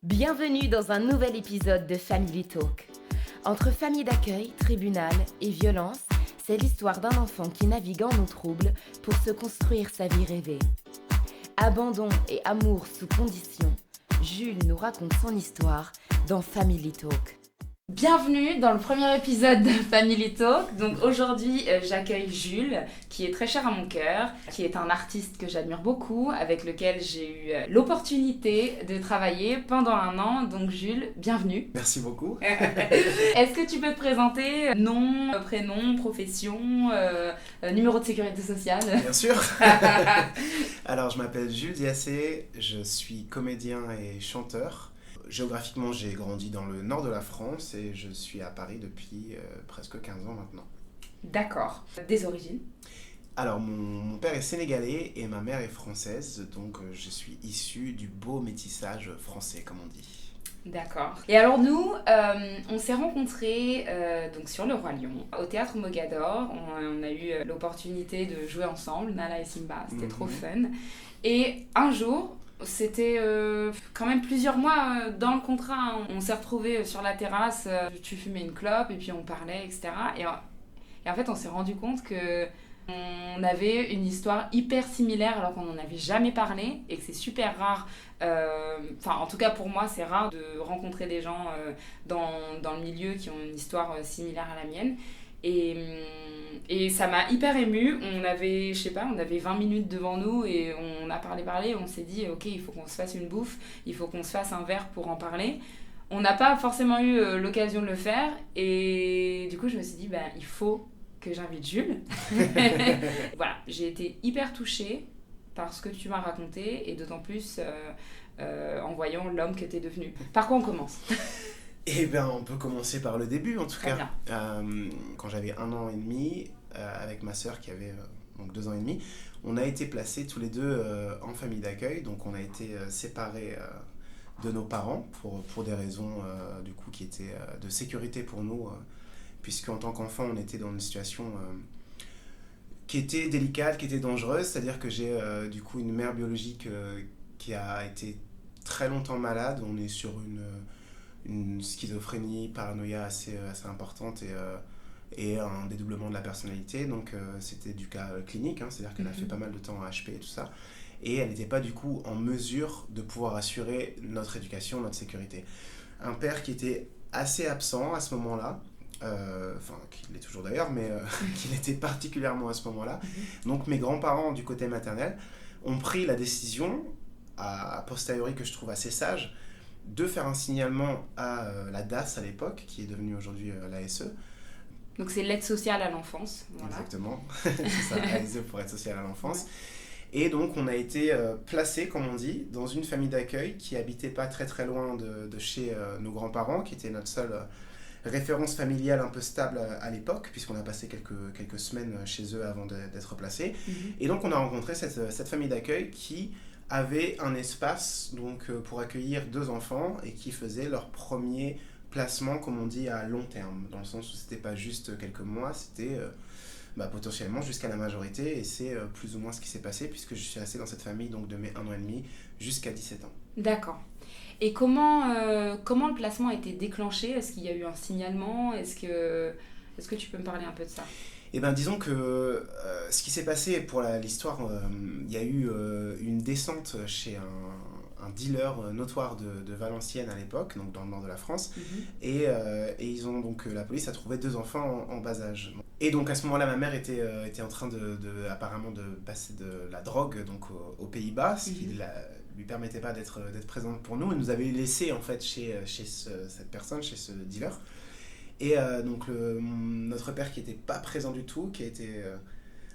Bienvenue dans un nouvel épisode de Family Talk. Entre famille d'accueil, tribunal et violence, c'est l'histoire d'un enfant qui navigue en eau trouble pour se construire sa vie rêvée. Abandon et amour sous condition, Jules nous raconte son histoire dans Family Talk. Bienvenue dans le premier épisode de Family Talk. Donc aujourd'hui, j'accueille Jules, qui est très cher à mon cœur, qui est un artiste que j'admire beaucoup, avec lequel j'ai eu l'opportunité de travailler pendant 1 an. Donc Jules, bienvenue. Merci beaucoup. Est-ce que tu peux te présenter nom, prénom, profession, numéro de sécurité sociale? Bien sûr. Alors, je m'appelle Jules Diassé, je suis comédien et chanteur. Géographiquement, j'ai grandi dans le nord de la France et je suis à Paris depuis presque 15 ans maintenant. D'accord. Des origines? Alors, mon père est sénégalais et ma mère est française, donc je suis issu du beau métissage français, comme on dit. D'accord. Et alors nous, on s'est rencontrés donc sur le Roi Lion, au Théâtre Mogador. On a eu l'opportunité de jouer ensemble, Nala et Simba, c'était trop fun. Et un jour, c'était quand même plusieurs mois dans le contrat, hein. On s'est retrouvés sur la terrasse, tu fumais une clope et puis on parlait, etc. Et en fait, on s'est rendu compte que on avait une histoire hyper similaire alors qu'on n'en avait jamais parlé et que c'est super rare. En tout cas pour moi, c'est rare de rencontrer des gens dans le milieu qui ont une histoire similaire à la mienne. Et ça m'a hyper émue. On avait 20 minutes devant nous et on a parlé. On s'est dit, ok, il faut qu'on se fasse une bouffe, il faut qu'on se fasse un verre pour en parler. On n'a pas forcément eu l'occasion de le faire et du coup, je me suis dit, il faut que j'invite Jules. Voilà, j'ai été hyper touchée par ce que tu m'as raconté et d'autant plus en voyant l'homme que tu es devenu. Par quoi on commence? Eh bien, on peut commencer par le début, en tout Très cas. Quand j'avais 1 an et demi, avec ma sœur qui avait donc 2 ans et demi, on a été placés tous les deux en famille d'accueil. Donc, on a été séparés de nos parents pour des raisons du coup, qui étaient de sécurité pour nous, puisqu'en tant qu'enfant, on était dans une situation qui était délicate, qui était dangereuse. C'est-à-dire que j'ai du coup une mère biologique qui a été très longtemps malade. On est sur une schizophrénie, paranoïa assez importante et un dédoublement de la personnalité. Donc c'était du cas clinique, hein, c'est-à-dire qu'elle a fait pas mal de temps à HP et tout ça. Et elle n'était pas du coup en mesure de pouvoir assurer notre éducation, notre sécurité. Un père qui était assez absent à ce moment-là, qu'il l'est toujours d'ailleurs, mais qu'il était particulièrement à ce moment-là. Donc mes grands-parents du côté maternel ont pris la décision, a posteriori que je trouve assez sage, de faire un signalement à la DAS à l'époque, qui est devenue aujourd'hui l'ASE. Donc c'est l'aide sociale à l'enfance. Voilà. Exactement, c'est ça, ASE pour aide sociale à l'enfance. Ouais. Et donc on a été placés, comme on dit, dans une famille d'accueil qui habitait pas très très loin de chez nos grands-parents, qui était notre seule référence familiale un peu stable à l'époque, puisqu'on a passé quelques semaines chez eux avant d'être placés. Et donc on a rencontré cette famille d'accueil qui avait un espace donc, pour accueillir 2 enfants et qui faisait leur premier placement, comme on dit, à long terme, dans le sens où c'était pas juste quelques mois, c'était potentiellement jusqu'à la majorité, et c'est plus ou moins ce qui s'est passé puisque je suis resté dans cette famille donc, de mes 1 an et demi jusqu'à 17 ans. D'accord. Et comment le placement a été déclenché? Est-ce qu'il y a eu un signalement? Est-ce que tu peux me parler un peu de ça? Eh bien, disons que ce qui s'est passé pour l'histoire, il y a eu une descente chez un dealer notoire de Valenciennes à l'époque, donc dans le nord de la France, et ils ont donc la police a trouvé 2 enfants en bas âge. Et donc à ce moment-là, ma mère était en train apparemment de passer de la drogue donc aux Pays-Bas, ce qui lui permettait pas d'être présente pour nous. Elle nous avait laissé en fait chez cette personne, chez ce dealer. Et donc notre père qui n'était pas présent du tout, qui a été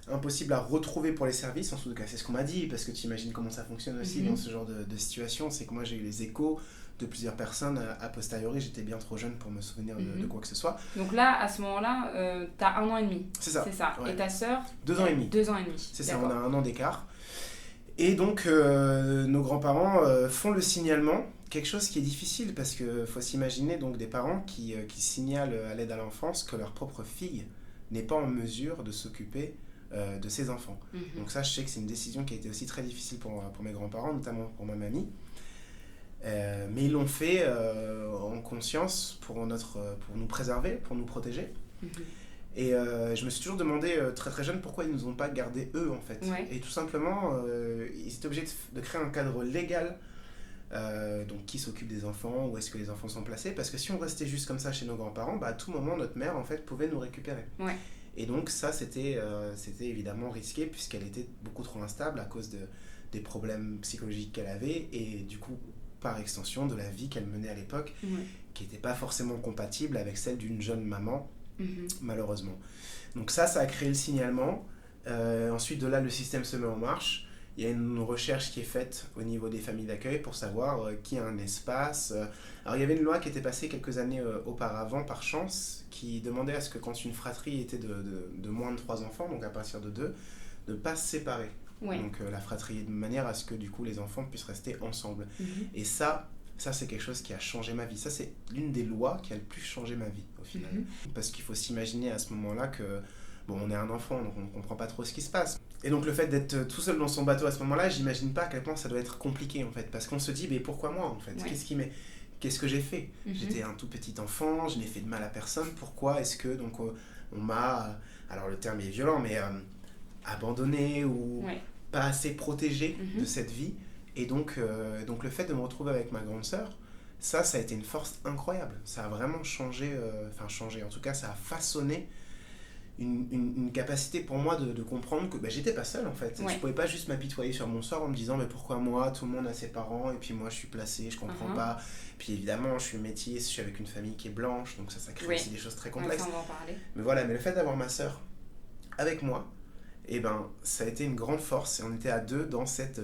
impossible à retrouver pour les services, en tout cas c'est ce qu'on m'a dit, parce que tu imagines comment ça fonctionne aussi dans ce genre de situation, c'est que moi j'ai eu les échos de plusieurs personnes, a posteriori j'étais bien trop jeune pour me souvenir de quoi que ce soit. Donc là, à ce moment-là, t'as 1 an et demi. C'est ça. Ouais. Et ta sœur 2 ans et demi. 2 ans et demi. C'est D'accord. Ça, on a 1 an d'écart. Et donc nos grands-parents font le signalement. Quelque chose qui est difficile parce qu'il faut s'imaginer donc des parents qui signalent à l'aide à l'enfance que leur propre fille n'est pas en mesure de s'occuper de ses enfants. Donc ça, je sais que c'est une décision qui a été aussi très difficile pour mes grands-parents, notamment pour ma mamie. Mais ils l'ont fait en conscience pour nous préserver, pour nous protéger. Et je me suis toujours demandé très très jeune pourquoi ils ne nous ont pas gardés eux en fait. Et tout simplement, ils étaient obligés de créer un cadre légal. Donc qui s'occupe des enfants, où est-ce que les enfants sont placés, parce que si on restait juste comme ça chez nos grands-parents, à tout moment notre mère en fait pouvait nous récupérer. Et donc ça c'était évidemment risqué puisqu'elle était beaucoup trop instable à cause des problèmes psychologiques qu'elle avait et du coup par extension de la vie qu'elle menait à l'époque qui n'était pas forcément compatible avec celle d'une jeune maman malheureusement. Donc ça a créé le signalement. Ensuite de là le système se met en marche. Il y a une recherche qui est faite au niveau des familles d'accueil pour savoir qui a un espace. Alors il y avait une loi qui était passée quelques années auparavant par chance qui demandait à ce que quand une fratrie était de moins de 3 enfants, donc à partir de 2, de ne pas se séparer. Donc la fratrie, de manière à ce que du coup les enfants puissent rester ensemble. Et ça c'est quelque chose qui a changé ma vie. Ça c'est l'une des lois qui a le plus changé ma vie au final. Parce qu'il faut s'imaginer à ce moment-là que on est un enfant donc on ne comprend pas trop ce qui se passe. Et donc le fait d'être tout seul dans son bateau à ce moment-là, j'imagine pas à quel point ça doit être compliqué en fait. Parce qu'on se dit mais pourquoi moi en fait ? Qu'est-ce que j'ai fait ? J'étais un tout petit enfant, je n'ai fait de mal à personne. Pourquoi est-ce que donc on m'a, alors le terme est violent, mais abandonné ou pas assez protégé de cette vie. Et donc le fait de me retrouver avec ma grande sœur, ça a été une force incroyable. Ça a vraiment changé, en tout cas ça a façonné une capacité pour moi de comprendre que j'étais pas seul en fait. Je pouvais pas juste m'apitoyer sur mon sort en me disant mais pourquoi moi, tout le monde a ses parents et puis moi je suis placée, je comprends pas. Puis évidemment je suis métisse, je suis avec une famille qui est blanche donc ça crée aussi des choses très complexes. On va en parler. Mais voilà, mais le fait d'avoir ma sœur avec moi, ça a été une grande force et on était à 2 dans cette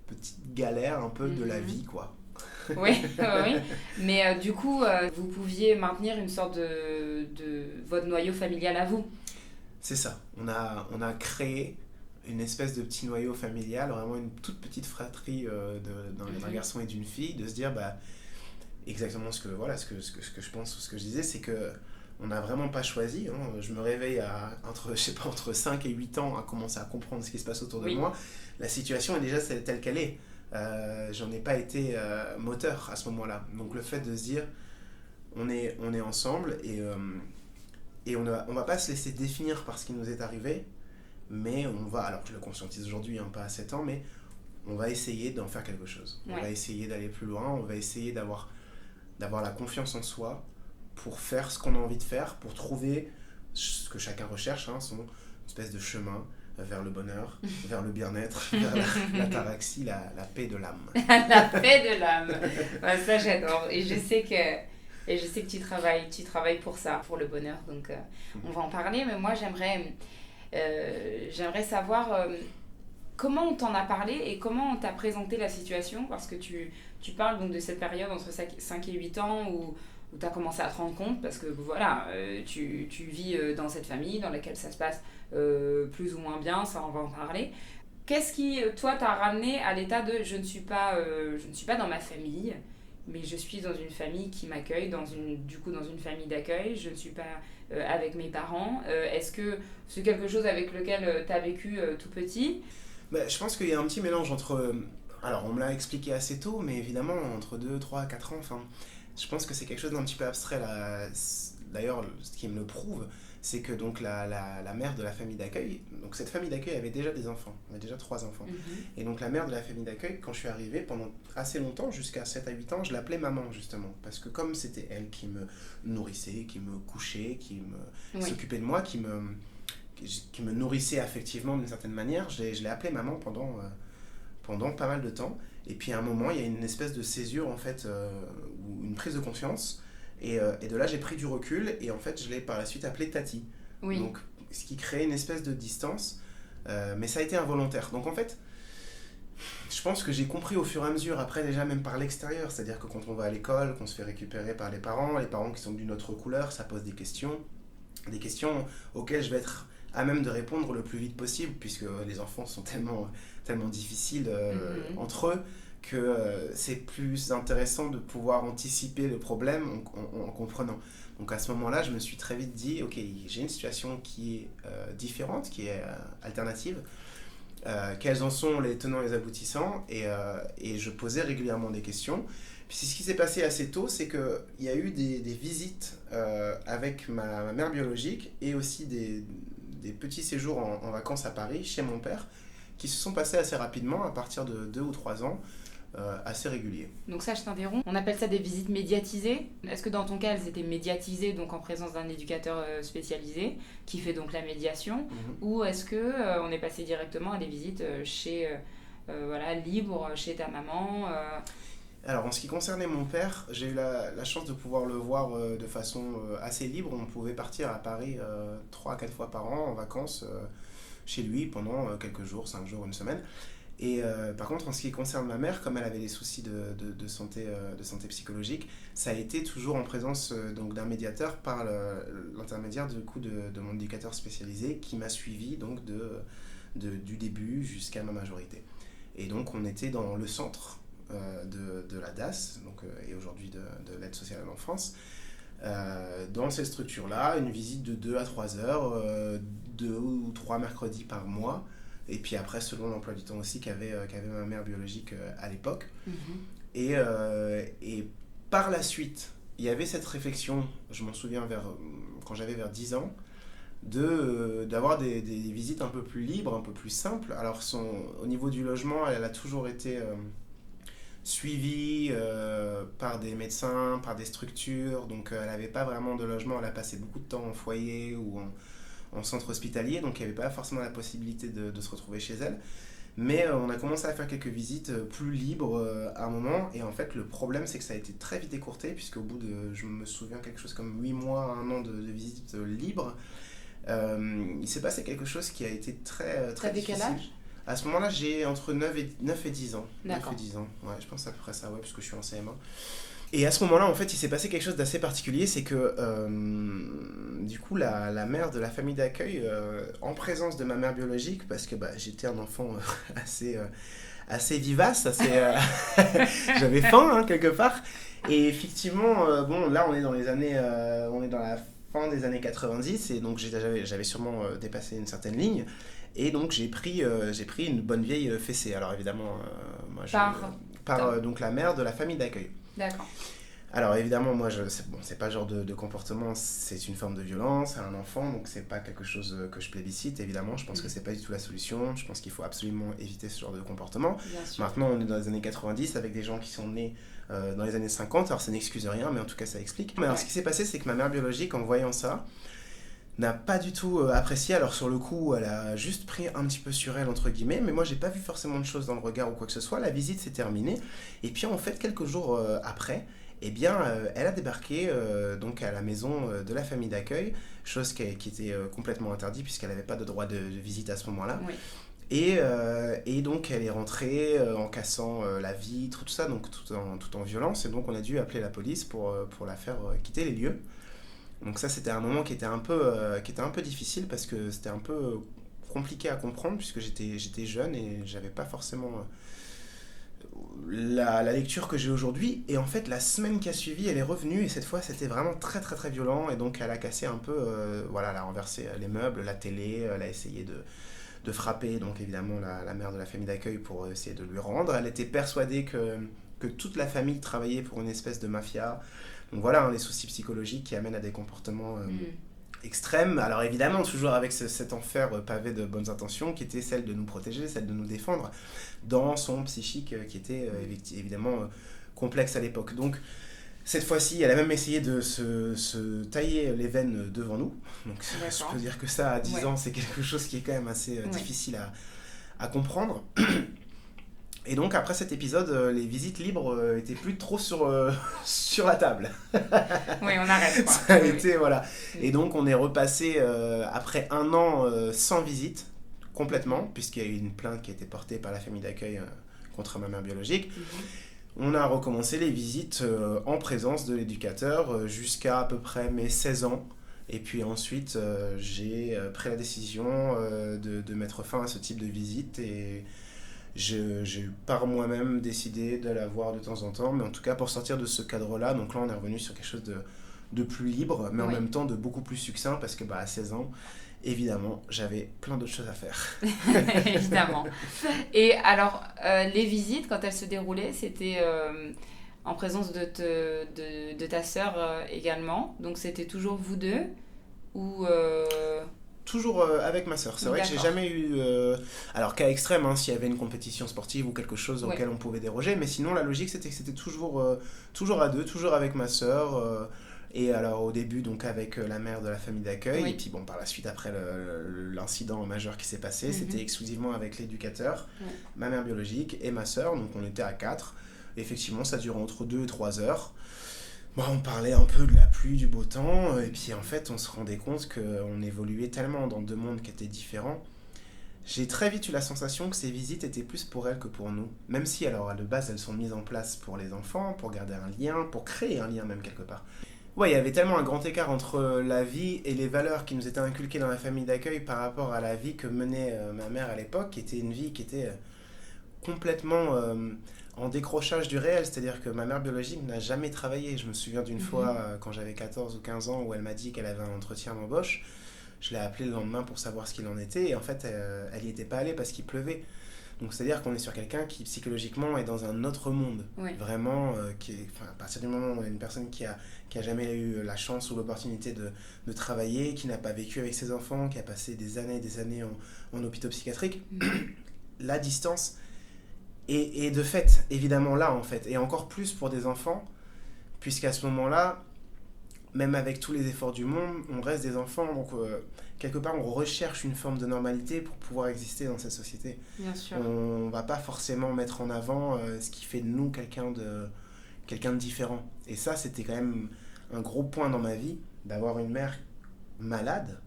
petite galère un peu de la vie quoi. Oui. Mais du coup, vous pouviez maintenir une sorte de votre noyau familial à vous. C'est ça. On a créé une espèce de petit noyau familial, vraiment une toute petite fratrie d'un garçon et d'une fille, de se dire exactement ce que je pense, ce que je disais, c'est que on n'a vraiment pas choisi. Je me réveille entre 5 et 8 ans à commencer à comprendre ce qui se passe autour de moi. La situation est déjà telle qu'elle est. J'en ai pas été moteur à ce moment-là. Donc le fait de se dire on est ensemble et on va pas se laisser définir par ce qui nous est arrivé, mais on va, alors je le conscientise aujourd'hui, pas à 7 ans, mais on va essayer d'en faire quelque chose. On va essayer d'aller plus loin, on va essayer d'avoir la confiance en soi pour faire ce qu'on a envie de faire, pour trouver ce que chacun recherche, son espèce de chemin vers le bonheur, vers le bien-être, vers l'ataraxie, la paix de l'âme. La paix de l'âme. Ça j'adore. Et je sais que tu travailles pour ça, pour le bonheur. Donc on va en parler. Mais moi j'aimerais savoir comment on t'en a parlé et comment on t'a présenté la situation. Parce que tu parles donc de cette période entre 5 et 8 ans où tu as commencé à te rendre compte, parce que voilà, tu vis dans cette famille dans laquelle ça se passe plus ou moins bien, ça on va en parler. Qu'est-ce qui, toi, t'a ramené à l'état de je ne suis pas dans ma famille, mais je suis dans une famille qui m'accueille, dans une famille d'accueil, je ne suis pas avec mes parents. Est-ce que c'est quelque chose avec lequel tu as vécu tout petit ? Je pense qu'il y a un petit mélange entre... alors, on me l'a expliqué assez tôt, mais évidemment, entre 2, 3, 4 ans, je pense que c'est quelque chose d'un petit peu abstrait là. D'ailleurs, ce qui me le prouve, c'est que donc la mère de la famille d'accueil, donc cette famille d'accueil avait déjà des enfants, on avait déjà 3 enfants. Et donc la mère de la famille d'accueil, quand je suis arrivé, pendant assez longtemps, jusqu'à 7 à 8 ans, je l'appelais maman justement, parce que comme c'était elle qui me nourrissait, qui me couchait, qui s'occupait de moi, qui me nourrissait affectivement d'une certaine manière, je l'ai appelée maman pendant pas mal de temps. Et puis à un moment, il y a une espèce de césure en fait, ou une prise de conscience. Et de là, j'ai pris du recul et en fait, je l'ai par la suite appelée Tati. Donc, ce qui crée une espèce de distance, mais ça a été involontaire. Donc en fait, je pense que j'ai compris au fur et à mesure, après déjà même par l'extérieur, c'est-à-dire que quand on va à l'école, qu'on se fait récupérer par les parents qui sont d'une autre couleur, ça pose des questions auxquelles je vais être à même de répondre le plus vite possible, puisque les enfants sont tellement difficiles entre eux, que c'est plus intéressant de pouvoir anticiper le problème en comprenant. Donc à ce moment-là, je me suis très vite dit, ok, j'ai une situation qui est différente, qui est alternative, quels en sont les tenants et les aboutissants, et je posais régulièrement des questions. Puis ce qui s'est passé assez tôt, c'est qu'il y a eu des visites avec ma mère biologique et aussi des petits séjours en vacances à Paris, chez mon père, qui se sont passés assez rapidement, à partir de 2 ou 3 ans, assez réguliers. Donc ça, je t'interromps. On appelle ça des visites médiatisées. Est-ce que dans ton cas, elles étaient médiatisées, donc en présence d'un éducateur spécialisé, qui fait donc la médiation, ou est-ce que on est passé directement à des visites chez, libre, chez ta maman Alors, en ce qui concernait mon père, j'ai eu la chance de pouvoir le voir de façon assez libre. On pouvait partir à Paris 3 à 4 fois par an en vacances chez lui pendant quelques jours, 5 jours, une semaine. Et par contre, en ce qui concerne ma mère, comme elle avait des soucis de santé psychologique, ça a été toujours en présence donc, d'un médiateur par l'intermédiaire de mon éducateur spécialisé qui m'a suivi donc, du début jusqu'à ma majorité. Et donc, on était dans le centre de la DAS, donc, et aujourd'hui de l'aide sociale à l'enfance. Dans cette structure-là, une visite de 2 à 3 heures, 2 ou 3 mercredis par mois, et puis après selon l'emploi du temps aussi qu'avait ma mère biologique à l'époque. Et par la suite, il y avait cette réflexion, je m'en souviens quand j'avais vers 10 ans, d'avoir des visites un peu plus libres, un peu plus simples. Alors au niveau du logement, elle a toujours été suivie par des médecins, par des structures, donc elle n'avait pas vraiment de logement, elle a passé beaucoup de temps en foyer ou en centre hospitalier, donc il n'y avait pas forcément la possibilité de se retrouver chez elle. Mais on a commencé à faire quelques visites plus libres à un moment, et en fait le problème c'est que ça a été très vite écourté, puisqu'au bout je me souviens quelque chose comme 8 mois, 1 an de visites libres, il s'est passé quelque chose qui a été très difficile. Quel âge ? À ce moment-là, j'ai entre 9 et 10 ans. D'accord. 9 et 10 ans, ouais, je pense à peu près ça, ouais, parce que je suis en CM1. Et à ce moment-là, en fait, il s'est passé quelque chose d'assez particulier, c'est que, du coup, la mère de la famille d'accueil, en présence de ma mère biologique, parce que j'étais un enfant assez vivace, j'avais faim, quelque part, et effectivement, là, on est dans la fin des années 90, et donc j'avais sûrement dépassé une certaine ligne. Et donc j'ai pris une bonne vieille fessée. Alors évidemment, par donc la mère de la famille d'accueil. D'accord. Alors évidemment, moi, c'est pas le genre de comportement, c'est une forme de violence à un enfant, donc c'est pas quelque chose que je plébiscite, évidemment. Je pense que c'est pas du tout la solution. Je pense qu'il faut absolument éviter ce genre de comportement. Maintenant, on est dans les années 90 avec des gens qui sont nés dans les années 50. Alors ça n'excuse rien, mais en tout cas, ça explique. Mais alors ce qui s'est passé, c'est que ma mère biologique, en voyant ça, n'a pas du tout apprécié. Alors sur le coup, elle a juste pris un petit peu sur elle, entre guillemets, mais moi j'ai pas vu forcément de choses dans le regard ou quoi que ce soit. La visite s'est terminée, et puis en fait quelques jours après, eh bien elle a débarqué donc à la maison de la famille d'accueil, chose qui était complètement interdite puisqu'elle n'avait pas de droit de visite à ce moment-là. Oui. Et donc elle est rentrée en cassant la vitre, tout ça, donc tout en violence, et donc on a dû appeler la police pour la faire quitter les lieux. Donc ça, c'était un moment qui était un peu difficile, parce que c'était un peu compliqué à comprendre, puisque j'étais jeune et j'avais pas forcément la lecture que j'ai aujourd'hui. Et en fait, la semaine qui a suivi, elle est revenue, et cette fois, c'était vraiment très très très violent. Et donc, elle a cassé un peu, elle a renversé les meubles, la télé, elle a essayé de frapper, donc évidemment, la mère de la famille d'accueil pour essayer de lui rendre. Elle était persuadée que toute la famille travaillait pour une espèce de mafia. Donc voilà, les soucis psychologiques qui amènent à des comportements extrêmes. Alors évidemment, toujours avec cet enfer pavé de bonnes intentions, qui était celle de nous protéger, celle de nous défendre, dans son psychique qui était évidemment complexe à l'époque. Donc cette fois-ci, elle a même essayé de se tailler les veines devant nous. Donc je peux dire que ça, à 10 ans, c'est quelque chose qui est quand même assez difficile à comprendre. Et donc après cet épisode, les visites libres étaient plus trop sur la table. Oui, on arrête, quoi. Ça a été, voilà. Et donc on est repassé après 1 an sans visite, complètement, puisqu'il y a eu une plainte qui a été portée par la famille d'accueil contre ma mère biologique. On a recommencé les visites en présence de l'éducateur jusqu'à à peu près mes 16 ans. Et puis ensuite, j'ai pris la décision de mettre fin à ce type de visite, et j'ai par moi-même décidé de la voir de temps en temps, mais en tout cas pour sortir de ce cadre-là. Donc là, on est revenu sur quelque chose de plus libre, mais en même temps de beaucoup plus succinct, parce que à 16 ans, évidemment, j'avais plein d'autres choses à faire. Évidemment. Et alors, les visites, quand elles se déroulaient, c'était en présence de ta sœur également. Donc c'était toujours vous deux ou Toujours avec ma sœur. C'est vrai que j'ai jamais eu... alors, cas extrême, hein, s'il y avait une compétition sportive ou quelque chose auquel on pouvait déroger. Mais sinon, la logique, c'était que c'était toujours à deux, toujours avec ma sœur. Et alors, au début, donc avec la mère de la famille d'accueil. Et puis, bon, par la suite, après l'incident majeur qui s'est passé, c'était exclusivement avec l'éducateur, ma mère biologique et ma sœur. Donc, on était à 4. Effectivement, ça durait entre 2 et 3 heures. Bon, on parlait un peu de la pluie, du beau temps, et puis en fait, on se rendait compte qu'on évoluait tellement dans deux mondes qui étaient différents. J'ai très vite eu la sensation que ces visites étaient plus pour elle que pour nous. Même si, alors, de base, elles sont mises en place pour les enfants, pour garder un lien, pour créer un lien même quelque part. Ouais, il y avait tellement un grand écart entre la vie et les valeurs qui nous étaient inculquées dans la famille d'accueil par rapport à la vie que menait ma mère à l'époque, qui était une vie qui était complètement... en décrochage du réel, c'est-à-dire que ma mère biologique n'a jamais travaillé. Je me souviens d'une fois, quand j'avais 14 ou 15 ans, où elle m'a dit qu'elle avait un entretien d'embauche. Je l'ai appelée le lendemain pour savoir ce qu'il en était, et en fait, elle n'y était pas allée parce qu'il pleuvait. Donc, c'est-à-dire qu'on est sur quelqu'un qui, psychologiquement, est dans un autre monde. Vraiment, à partir du moment où on a une personne qui a jamais eu la chance ou l'opportunité de travailler, qui n'a pas vécu avec ses enfants, qui a passé des années et des années en hôpital psychiatrique, la distance... Et de fait, évidemment là en fait, et encore plus pour des enfants, puisqu'à ce moment-là, même avec tous les efforts du monde, on reste des enfants, donc quelque part on recherche une forme de normalité pour pouvoir exister dans cette société. Bien sûr. On va pas forcément mettre en avant ce qui fait de nous quelqu'un de différent. Et ça, c'était quand même un gros point dans ma vie, d'avoir une mère malade,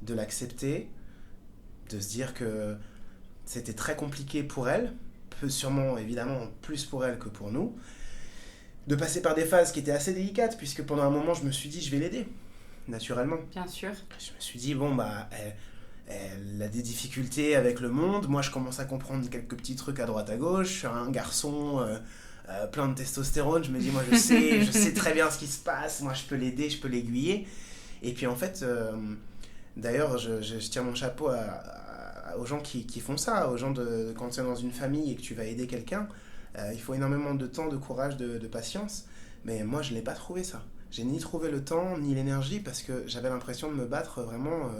de l'accepter, de se dire que c'était très compliqué pour elle, sûrement évidemment plus pour elle que pour nous, de passer par des phases qui étaient assez délicates, puisque pendant un moment je me suis dit je vais l'aider, naturellement. Bien sûr. Je me suis dit bon bah elle a des difficultés avec le monde, moi je commence à comprendre quelques petits trucs à droite à gauche, je suis un garçon plein de testostérone, je me dis moi je sais très bien ce qui se passe, moi je peux l'aider, je peux l'aiguiller. Et puis en fait, d'ailleurs je tiens mon chapeau aux gens qui font ça, aux gens quand tu es dans une famille et que tu vas aider quelqu'un, il faut énormément de temps, de courage, de patience. Mais moi, je n'ai pas trouvé ça. J'ai ni trouvé le temps, ni l'énergie, parce que j'avais l'impression de me battre vraiment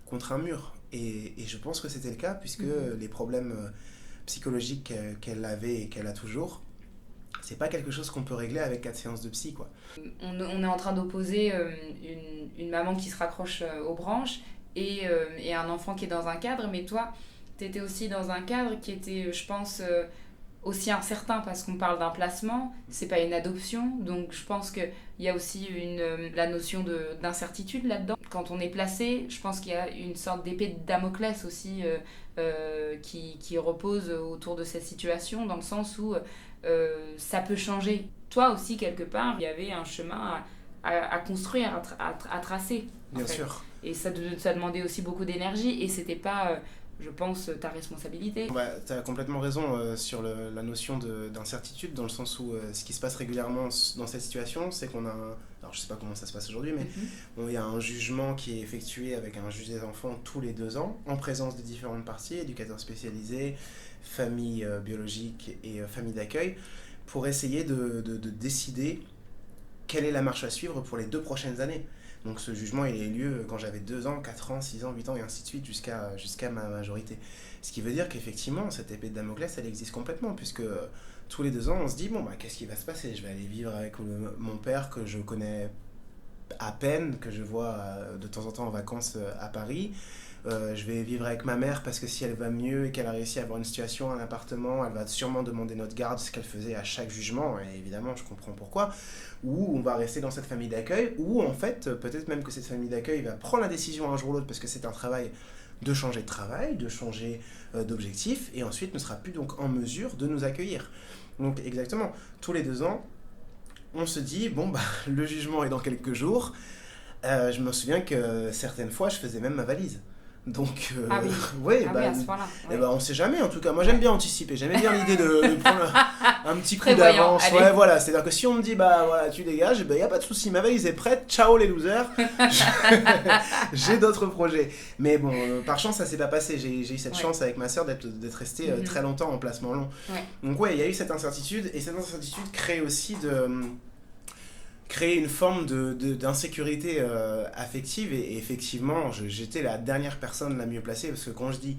contre un mur. Et je pense que c'était le cas, puisque les problèmes psychologiques qu'elle avait et qu'elle a toujours, c'est pas quelque chose qu'on peut régler avec 4 séances de psy, quoi. On est en train d'opposer une maman qui se raccroche aux branches et un enfant qui est dans un cadre, mais toi, tu étais aussi dans un cadre qui était, je pense, aussi incertain, parce qu'on parle d'un placement, c'est pas une adoption, donc je pense qu'il y a aussi la notion d'incertitude là-dedans. Quand on est placé, je pense qu'il y a une sorte d'épée de Damoclès aussi qui repose autour de cette situation, dans le sens où ça peut changer. Toi aussi, quelque part, il y avait un chemin à construire, à tracer. Bien sûr. Et ça demandait aussi beaucoup d'énergie, et c'était pas, je pense, ta responsabilité. Bah, tu as complètement raison sur la notion d'incertitude, dans le sens où ce qui se passe régulièrement dans cette situation, c'est qu'on a alors je sais pas comment ça se passe aujourd'hui, mais il y a un jugement qui est effectué avec un juge des enfants tous les 2 ans, en présence de différentes parties, éducateurs spécialisés, famille biologique et famille d'accueil, pour essayer de décider quelle est la marche à suivre pour les 2 prochaines années. Donc ce jugement, il a eu lieu quand j'avais 2 ans, 4 ans, 6 ans, 8 ans, et ainsi de suite, jusqu'à ma majorité. Ce qui veut dire qu'effectivement, cette épée de Damoclès, elle existe complètement, puisque tous les 2 ans, on se dit, bon, bah, qu'est-ce qui va se passer ? Je vais aller vivre avec mon père que je connais à peine, que je vois de temps en temps en vacances à Paris. Je vais vivre avec ma mère parce que si elle va mieux et qu'elle a réussi à avoir une situation, un appartement, elle va sûrement demander notre garde, ce qu'elle faisait à chaque jugement, et évidemment je comprends pourquoi. Ou on va rester dans cette famille d'accueil, ou en fait peut-être même que cette famille d'accueil va prendre la décision un jour ou l'autre, parce que c'est un travail, de changer de travail, de changer d'objectif, et ensuite ne sera plus donc en mesure de nous accueillir. Donc exactement, tous les 2 ans, on se dit, bon bah le jugement est dans quelques jours. Je me souviens que certaines fois je faisais même ma valise. Donc, Ah oui. ouais, Ah oui, à ce point-là. eh Ouais. ben, on sait jamais en tout cas. Moi j'aime bien anticiper, j'aime bien l'idée de prendre un petit coup Prévoyant, d'avance. allez. Ouais, voilà, c'est-à-dire que si on me dit bah voilà, tu dégages, il n'y a pas de souci, ma valise est prête, ciao les losers. J'ai d'autres projets. Mais bon, par chance ça s'est pas passé. J'ai eu cette Ouais. chance avec ma soeur d'être restée très longtemps en placement long. Ouais. Donc ouais, il y a eu cette incertitude et cette incertitude crée aussi créer une forme d'insécurité affective et effectivement j'étais la dernière personne la mieux placée parce que quand je dis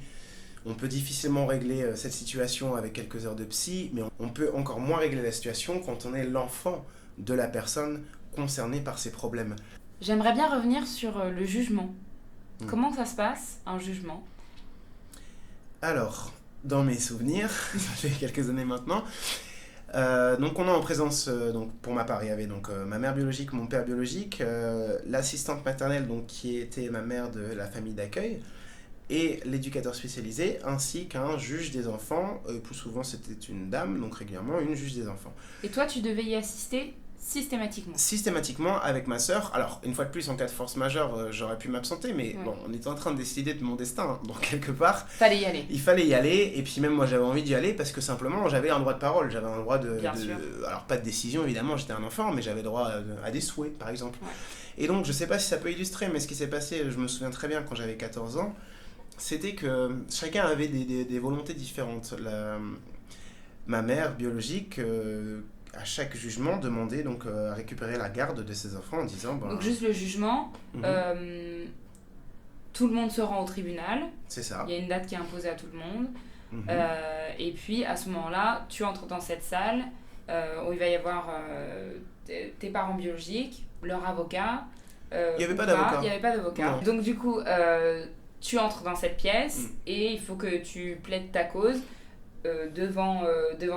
on peut difficilement régler cette situation avec quelques heures de psy, mais on peut encore moins régler la situation quand on est l'enfant de la personne concernée par ces problèmes. J'aimerais bien revenir sur le jugement. Comment ça se passe, un jugement? Alors, dans mes souvenirs, ça fait quelques années maintenant, donc on est en présence, donc pour ma part, il y avait donc ma mère biologique, mon père biologique, l'assistante maternelle donc qui était ma mère de la famille d'accueil et l'éducateur spécialisé ainsi qu'un juge des enfants, plus souvent c'était une dame, donc régulièrement une juge des enfants. Et toi, tu devais y assister systématiquement avec ma sœur. Alors une fois de plus en cas de force majeure j'aurais pu m'absenter mais bon on était en train de décider de mon destin donc quelque part fallait y aller. Il fallait y aller et puis même moi j'avais envie d'y aller parce que simplement j'avais un droit de parole, j'avais un droit alors pas de décision évidemment, j'étais un enfant mais j'avais droit à des souhaits par exemple. Et donc je sais pas si ça peut illustrer mais ce qui s'est passé, je me souviens très bien quand j'avais 14 ans, c'était que chacun avait des volontés différentes. Ma mère biologique à chaque jugement demandait donc à récupérer la garde de ses enfants en disant donc juste le jugement, tout le monde se rend au tribunal, c'est ça, il y a une date qui est imposée à tout le monde, et puis à ce moment-là tu entres dans cette salle où il va y avoir tes parents biologiques, leur avocat, il n'y avait pas d'avocat. Non. Donc du coup tu entres dans cette pièce et il faut que tu plaides ta cause devant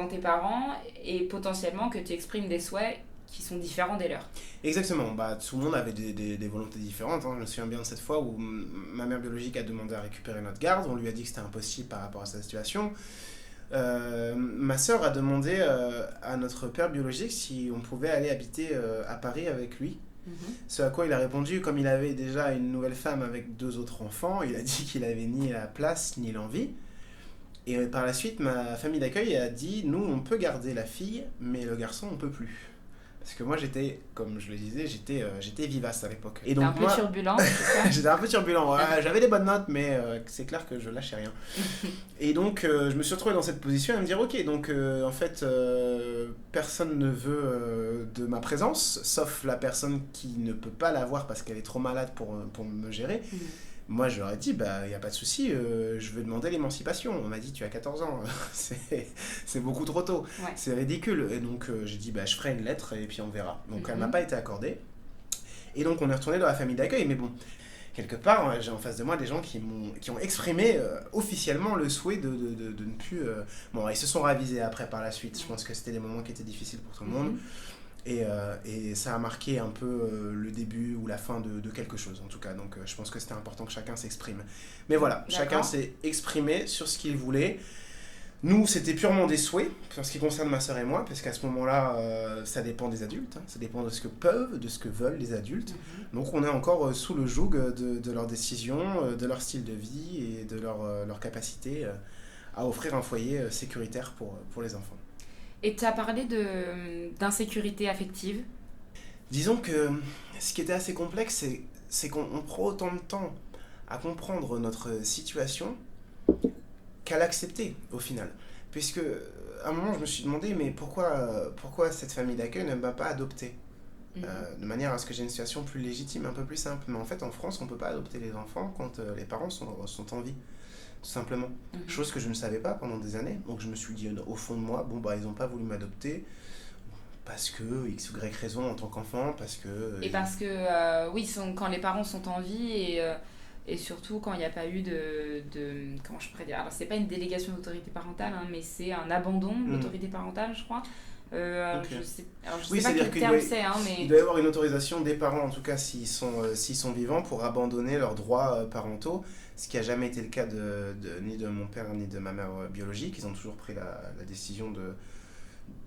tes parents et potentiellement que tu exprimes des souhaits qui sont différents des leurs. Exactement, tout le monde avait des volontés différentes. Je me souviens bien de cette fois où ma mère biologique a demandé à récupérer notre garde, on lui a dit que c'était impossible par rapport à sa situation. Ma sœur a demandé à notre père biologique si on pouvait aller habiter à Paris avec lui. Ce à quoi il a répondu, comme il avait déjà une nouvelle femme avec 2 autres enfants, il a dit qu'il avait ni la place ni l'envie. Et par la suite, ma famille d'accueil a dit, nous on peut garder la fille, mais le garçon on peut plus. Parce que moi j'étais, comme je le disais, j'étais vivace à l'époque. Et donc un peu turbulent, c'est ça? J'étais un peu turbulent, ouais, j'avais des bonnes notes, mais c'est clair que je lâchais rien. Et donc je me suis retrouvé dans cette position à me dire, ok, donc en fait personne ne veut de ma présence, sauf la personne qui ne peut pas l'avoir parce qu'elle est trop malade pour me gérer. Moi, je leur ai dit, il n'y a pas de souci, je veux demander l'émancipation. On m'a dit, tu as 14 ans, c'est beaucoup trop tôt, c'est ridicule. Et donc, j'ai dit, je ferai une lettre et puis on verra. Donc, elle ne m'a pas été accordée. Et donc, on est retourné dans la famille d'accueil. Mais bon, quelque part, j'ai en face de moi des gens qui ont exprimé officiellement le souhait de ne plus... Bon, ils se sont ravisés après par la suite. Je pense que c'était des moments qui étaient difficiles pour tout le monde. Et ça a marqué un peu le début ou la fin de quelque chose en tout cas, donc je pense que c'était important que chacun s'exprime. Mais voilà, chacun s'est exprimé sur ce qu'il voulait. Nous, c'était purement des souhaits, en ce qui concerne ma sœur et moi, parce qu'à ce moment-là, ça dépend des adultes, ça dépend de ce que peuvent, de ce que veulent les adultes. Donc on est encore sous le joug de leurs décisions, de leur style de vie et de leur capacité à offrir un foyer sécuritaire pour les enfants. Et tu as parlé d'insécurité affective. Disons que ce qui était assez complexe, c'est qu'on prend autant de temps à comprendre notre situation qu'à l'accepter au final. Puisque à un moment, je me suis demandé, mais pourquoi cette famille d'accueil ne m'a pas adopté de manière à ce que j'ai une situation plus légitime, un peu plus simple. Mais en fait, en France, on ne peut pas adopter les enfants quand les parents sont en vie. Tout simplement. Chose que je ne savais pas pendant des années. Donc je me suis dit au fond de moi, ils n'ont pas voulu m'adopter parce que X ou Y raison en tant qu'enfant, parce que... Et parce que, quand les parents sont en vie et surtout quand il n'y a pas eu de... Comment je pourrais dire? Alors c'est pas une délégation d'autorité parentale, mais c'est un abandon de l'autorité parentale, je crois. Okay. Je sais pas quel terme c'est, mais... Il doit y avoir une autorisation des parents, en tout cas s'ils sont vivants, pour abandonner leurs droits parentaux, ce qui n'a jamais été le cas ni de mon père ni de ma mère biologique. Ils ont toujours pris la décision de...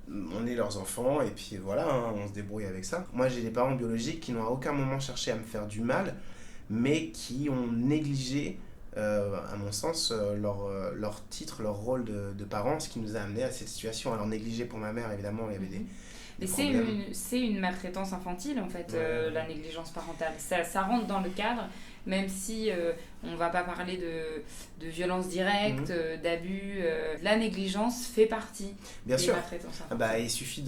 On est leurs enfants et puis voilà, on se débrouille avec ça. Moi j'ai des parents biologiques qui n'ont à aucun moment cherché à me faire du mal, mais qui ont négligé à mon sens, leur titre, leur rôle de parents, ce qui nous a amené à cette situation. Alors négligé pour ma mère, évidemment, il y avait des problèmes. C'est une maltraitance infantile, en fait, la négligence parentale. Ça rentre dans le cadre, même si on ne va pas parler de violence directe, d'abus. La négligence fait partie Bien des sûr. maltraitances infantiles. Il suffit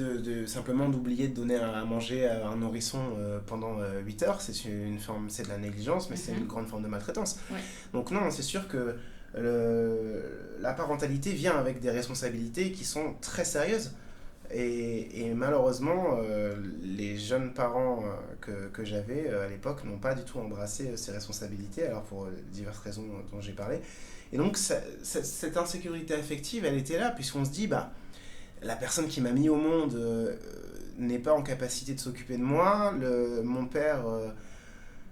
simplement d'oublier de donner à manger à un nourrisson pendant 8 heures. C'est de la négligence, mais c'est une grande forme de maltraitance. Ouais. Donc non, c'est sûr que la parentalité vient avec des responsabilités qui sont très sérieuses. Et malheureusement, les jeunes parents que j'avais à l'époque n'ont pas du tout embrassé ces responsabilités, alors pour diverses raisons dont j'ai parlé. Et donc, cette insécurité affective, elle était là, puisqu'on se dit, la personne qui m'a mis au monde n'est pas en capacité de s'occuper de moi, mon père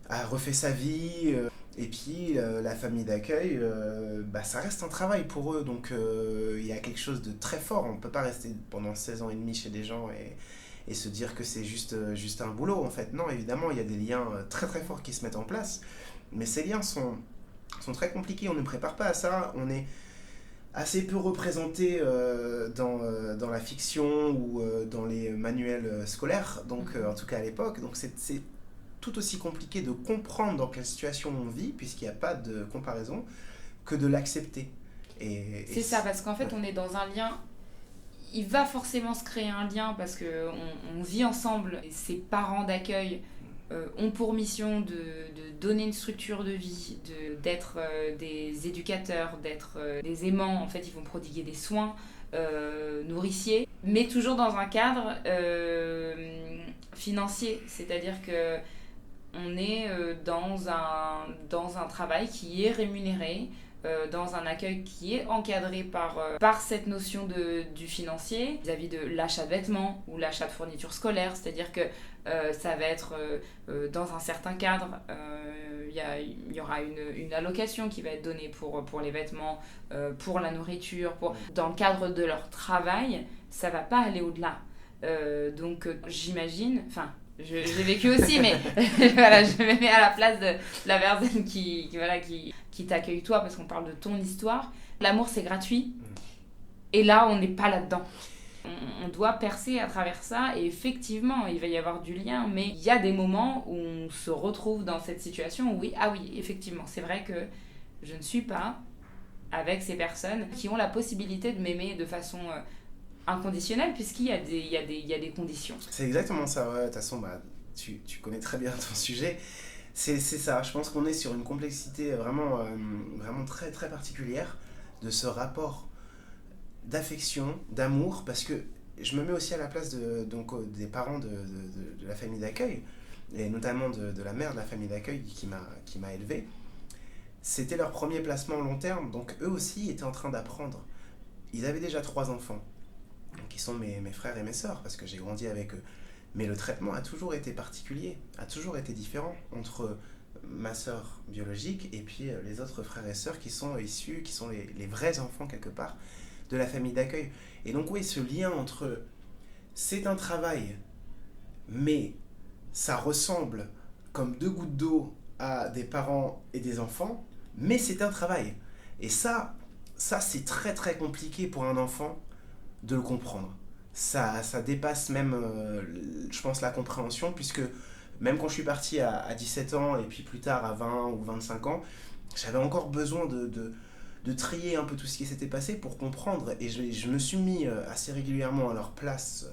a refait sa vie, et puis la famille d'accueil, ça reste un travail pour eux, donc il y a quelque chose de très fort. On ne peut pas rester pendant 16 ans et demi chez des gens et se dire que c'est juste un boulot, en fait. Non, évidemment, il y a des liens très très forts qui se mettent en place, mais ces liens sont très compliqués, on ne prépare pas à ça, on est assez peu représenté dans la fiction ou dans les manuels scolaires, donc en tout cas à l'époque, donc c'est tout aussi compliqué de comprendre dans quelle situation on vit, puisqu'il n'y a pas de comparaison, que de l'accepter. C'est ça, parce qu'en fait, on est dans un lien. Il va forcément se créer un lien parce qu'on vit ensemble. Et ces parents d'accueil ont pour mission de donner une structure de vie, d'être des éducateurs, d'être des aimants. En fait, ils vont prodiguer des soins nourriciers, mais toujours dans un cadre financier. C'est-à-dire que on est dans un travail qui est rémunéré, dans un accueil qui est encadré par cette notion du financier, vis-à-vis de l'achat de vêtements ou l'achat de fournitures scolaires, c'est-à-dire que ça va être dans un certain cadre, il y aura une allocation qui va être donnée pour les vêtements, pour la nourriture, dans le cadre de leur travail, ça va pas aller au-delà. Donc j'imagine, j'ai vécu aussi, mais voilà, je me mets à la place de la personne qui t'accueille toi, parce qu'on parle de ton histoire. L'amour, c'est gratuit. Et là, on n'est pas là-dedans. On doit percer à travers ça. Et effectivement, il va y avoir du lien. Mais il y a des moments où on se retrouve dans cette situation où oui, effectivement, c'est vrai que je ne suis pas avec ces personnes qui ont la possibilité de m'aimer de façon inconditionnel, puisqu'il y a des conditions. C'est exactement ça, ouais. De toute façon, tu connais très bien ton sujet. C'est ça, je pense qu'on est sur une complexité vraiment très très particulière de ce rapport d'affection, d'amour, parce que je me mets aussi à la place des parents de la famille d'accueil, et notamment de la mère de la famille d'accueil qui m'a élevé. C'était leur premier placement long terme, donc eux aussi étaient en train d'apprendre. Ils avaient déjà 3 enfants. Qui sont mes frères et mes sœurs, parce que j'ai grandi avec eux. Mais le traitement a toujours été particulier, a toujours été différent entre ma sœur biologique et puis les autres frères et sœurs qui sont issus, qui sont les vrais enfants quelque part de la famille d'accueil. Et donc oui, ce lien entre c'est un travail, mais ça ressemble comme 2 gouttes d'eau à des parents et des enfants, mais c'est un travail. Et ça c'est très très compliqué pour un enfant de le comprendre. Ça dépasse même, je pense, la compréhension, puisque même quand je suis parti à 17 ans, et puis plus tard à 20 ou 25 ans, j'avais encore besoin de trier un peu tout ce qui s'était passé pour comprendre, et je me suis mis assez régulièrement à leur place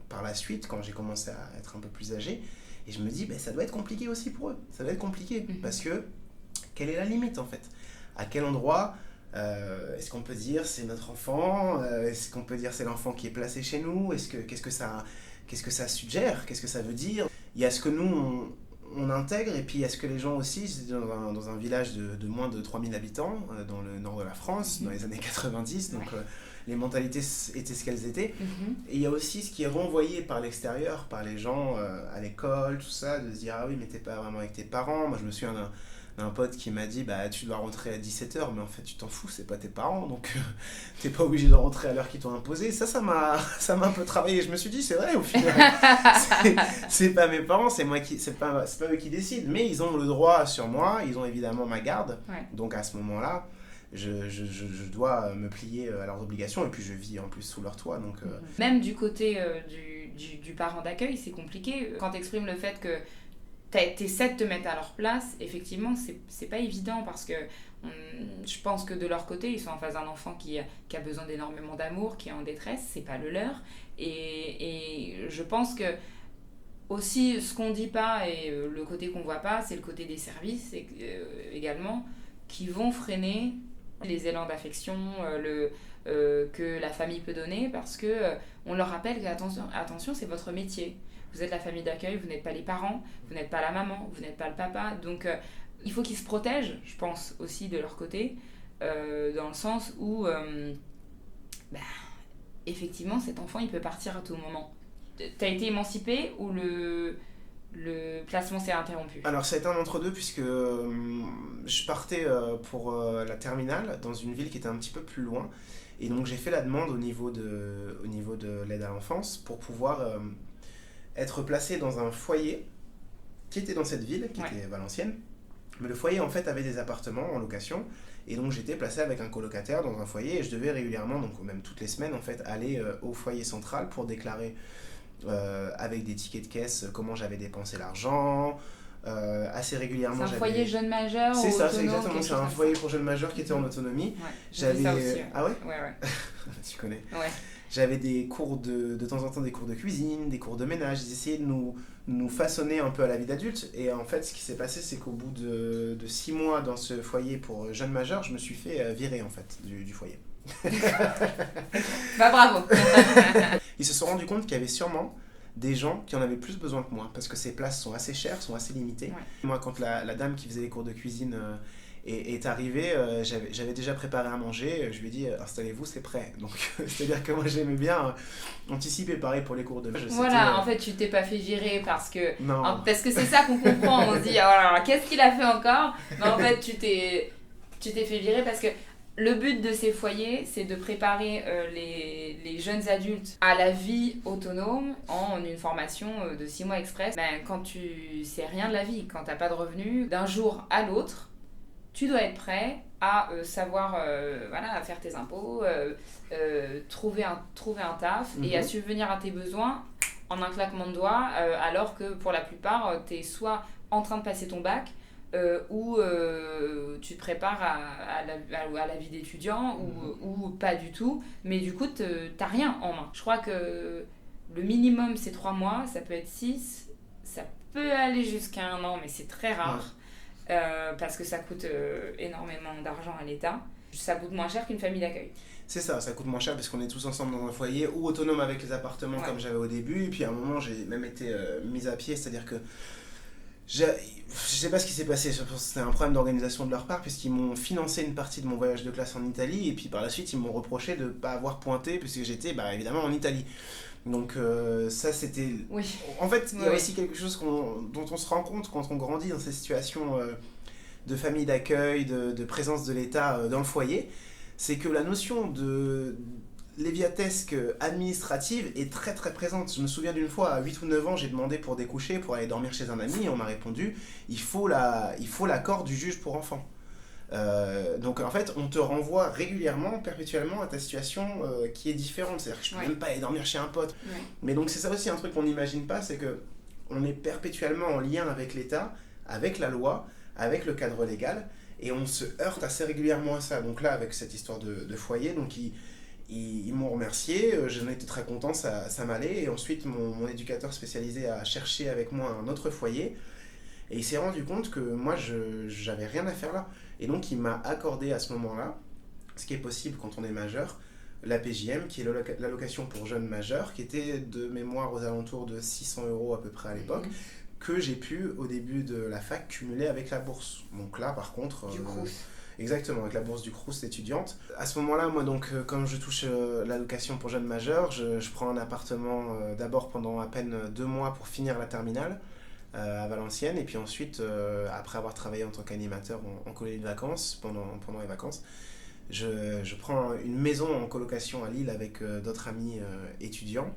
par la suite, quand j'ai commencé à être un peu plus âgé, et je me dis, ça doit être compliqué aussi pour eux, ça doit être compliqué, parce que, quelle est la limite en fait ? À quel endroit est-ce qu'on peut dire c'est notre enfant ? Est-ce qu'on peut dire c'est l'enfant qui est placé chez nous ? Qu'est-ce que ça suggère ? Qu'est-ce que ça veut dire ? Il y a ce que nous on intègre, et puis il y a ce que les gens aussi, c'est dans un village de moins de 3000 habitants, dans le nord de la France, dans les années 90, donc les mentalités étaient ce qu'elles étaient. Et il y a aussi ce qui est renvoyé par l'extérieur, par les gens à l'école, tout ça, de se dire ah oui mais t'es pas vraiment avec tes parents. Moi je me souviens un pote qui m'a dit bah tu dois rentrer à 17h, mais en fait tu t'en fous, c'est pas tes parents, donc t'es pas obligé de rentrer à l'heure qu'ils t'ont imposé. Ça m'a un peu travaillé. Je me suis dit c'est vrai au final, c'est pas mes parents, c'est pas eux qui décident, mais ils ont le droit sur moi, ils ont évidemment ma garde, donc à ce moment-là je dois me plier à leurs obligations, et puis je vis en plus sous leur toit. Donc, Même du côté du parent d'accueil, c'est compliqué. Quand tu exprimes le fait que tu essaies de te mettre à leur place, effectivement, c'est pas évident parce que je pense que de leur côté, ils sont en face d'un enfant qui a besoin d'énormément d'amour, qui est en détresse, c'est pas le leur. Et je pense que aussi, ce qu'on dit pas et le côté qu'on voit pas, c'est le côté des services également, qui vont freiner les élans d'affection que la famille peut donner, parce que on leur rappelle que attention, c'est votre métier. Vous êtes la famille d'accueil, vous n'êtes pas les parents, vous n'êtes pas la maman, vous n'êtes pas le papa. Donc il faut qu'ils se protègent, je pense, aussi de leur côté, dans le sens où effectivement cet enfant il peut partir à tout moment. T'as été émancipée ou le placement s'est interrompu? Alors ça a été un entre-deux, puisque je partais pour la terminale dans une ville qui était un petit peu plus loin, et donc j'ai fait la demande au niveau de l'aide à l'enfance pour pouvoir être placé dans un foyer qui était dans cette ville, qui était Valenciennes, mais le foyer en fait avait des appartements en location, et donc j'étais placé avec un colocataire dans un foyer, et je devais régulièrement, donc même toutes les semaines en fait, aller au foyer central pour déclarer avec des tickets de caisse comment j'avais dépensé l'argent. Assez régulièrement. C'est un foyer jeune majeur? C'est ça, c'est exactement. C'est un foyer pour jeunes majeurs qui était en autonomie. J'avais ça aussi. Ah ouais? Ouais. Tu connais. Ouais. J'avais des cours de temps en temps, des cours de cuisine, des cours de ménage. Ils essayaient de nous façonner un peu à la vie d'adulte. Et en fait, ce qui s'est passé, c'est qu'au bout de 6 mois dans ce foyer pour jeunes majeurs, je me suis fait virer en fait du foyer. Bah bravo. Ils se sont rendus compte qu'il y avait sûrement des gens qui en avaient plus besoin que moi, parce que ces places sont assez chères, sont assez limitées. Moi, quand la dame qui faisait les cours de cuisine est arrivée, j'avais déjà préparé à manger. Je lui ai dit installez-vous, c'est prêt. Donc c'est-à-dire que moi j'aimais bien anticiper, pareil pour les cours de ménage. Voilà, en fait tu t'es pas fait virer parce que c'est ça qu'on comprend. On se dit oh là là, qu'est-ce qu'il a fait encore? Mais en fait tu t'es fait virer parce que le but de ces foyers, c'est de préparer les jeunes adultes à la vie autonome en une formation de 6 mois express. Quand tu sais rien de la vie, quand t'as pas de revenus, d'un jour à l'autre, tu dois être prêt à savoir à faire tes impôts, trouver un taf et à subvenir à tes besoins en un claquement de doigts, alors que pour la plupart, t'es soit en train de passer ton bac, ou tu te prépares à la vie d'étudiant ou pas du tout, mais du coup t'as rien en main. Je crois que le minimum c'est 3 mois, ça peut être 6, ça peut aller jusqu'à 1 an, mais c'est très rare, parce que ça coûte énormément d'argent à l'État. Ça coûte moins cher qu'une famille d'accueil. C'est ça coûte moins cher parce qu'on est tous ensemble dans un foyer ou autonome avec les appartements comme j'avais au début, et puis à un moment j'ai même été mise à pied, c'est-à-dire que je sais pas ce qui s'est passé, c'était un problème d'organisation de leur part, puisqu'ils m'ont financé une partie de mon voyage de classe en Italie, et puis par la suite ils m'ont reproché de ne pas avoir pointé, puisque j'étais évidemment en Italie. Donc ça c'était... En fait il y a aussi quelque chose dont on se rend compte quand on grandit dans ces situations de famille d'accueil, de présence de l'État dans le foyer, c'est que la notion de léviatesque administrative est très très présente. Je me souviens d'une fois, à 8 ou 9 ans, j'ai demandé pour découcher, pour aller dormir chez un ami, et on m'a répondu il faut l'accord du juge pour enfants. Donc en fait, on te renvoie régulièrement, perpétuellement à ta situation qui est différente. C'est-à-dire que je ne peux même pas aller dormir chez un pote. Mais donc c'est ça aussi un truc qu'on n'imagine pas, c'est qu'on est perpétuellement en lien avec l'État, avec la loi, avec le cadre légal, et on se heurte assez régulièrement à ça. Donc là, avec cette histoire de foyer, donc ils m'ont remercié, j'en étais très content, ça m'allait, et ensuite mon éducateur spécialisé a cherché avec moi un autre foyer, et il s'est rendu compte que moi j'avais rien à faire là, et donc il m'a accordé à ce moment-là, ce qui est possible quand on est majeur, la PJM, qui est l'allocation pour jeunes majeurs, qui était de mémoire aux alentours de 600 € à peu près à l'époque, que j'ai pu au début de la fac cumuler avec la bourse. Donc là par contre... Du Crous. Exactement, avec la bourse du Crous étudiante. À ce moment-là, moi, donc, comme je touche l'allocation pour jeunes majeurs, je prends un appartement d'abord pendant à peine 2 mois pour finir la terminale. à Valenciennes. Et puis ensuite, après avoir travaillé en tant qu'animateur en colonie de vacances, pendant les vacances, je prends une maison en colocation à Lille avec d'autres amis étudiants.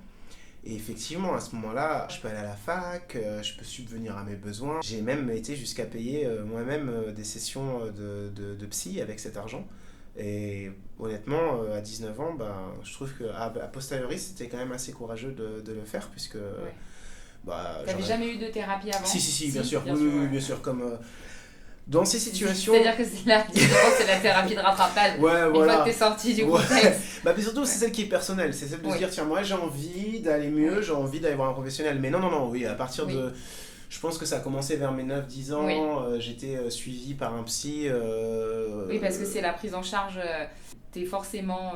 Et effectivement, à ce moment-là, je peux aller à la fac, je peux subvenir à mes besoins. J'ai même été jusqu'à payer moi-même des sessions de psy avec cet argent. Et honnêtement, à 19 ans, je trouve qu'à posteriori, c'était quand même assez courageux de le faire, puisque... Ouais. T'avais jamais eu de thérapie avant ? Si, bien sûr. Oui, bien sûr. Comme, dans ces situations... C'est-à-dire que c'est la thérapie de rattrapage. Ouais, une fois que t'es sorti du contexte. Mais surtout, c'est celle qui est personnelle. C'est celle de se dire, tiens, moi j'ai envie d'aller mieux, j'ai envie d'aller voir un professionnel. Mais non, oui, à partir de... Je pense que ça a commencé vers mes 9-10 ans. J'étais suivi par un psy. Oui, parce que c'est la prise en charge. T'es forcément,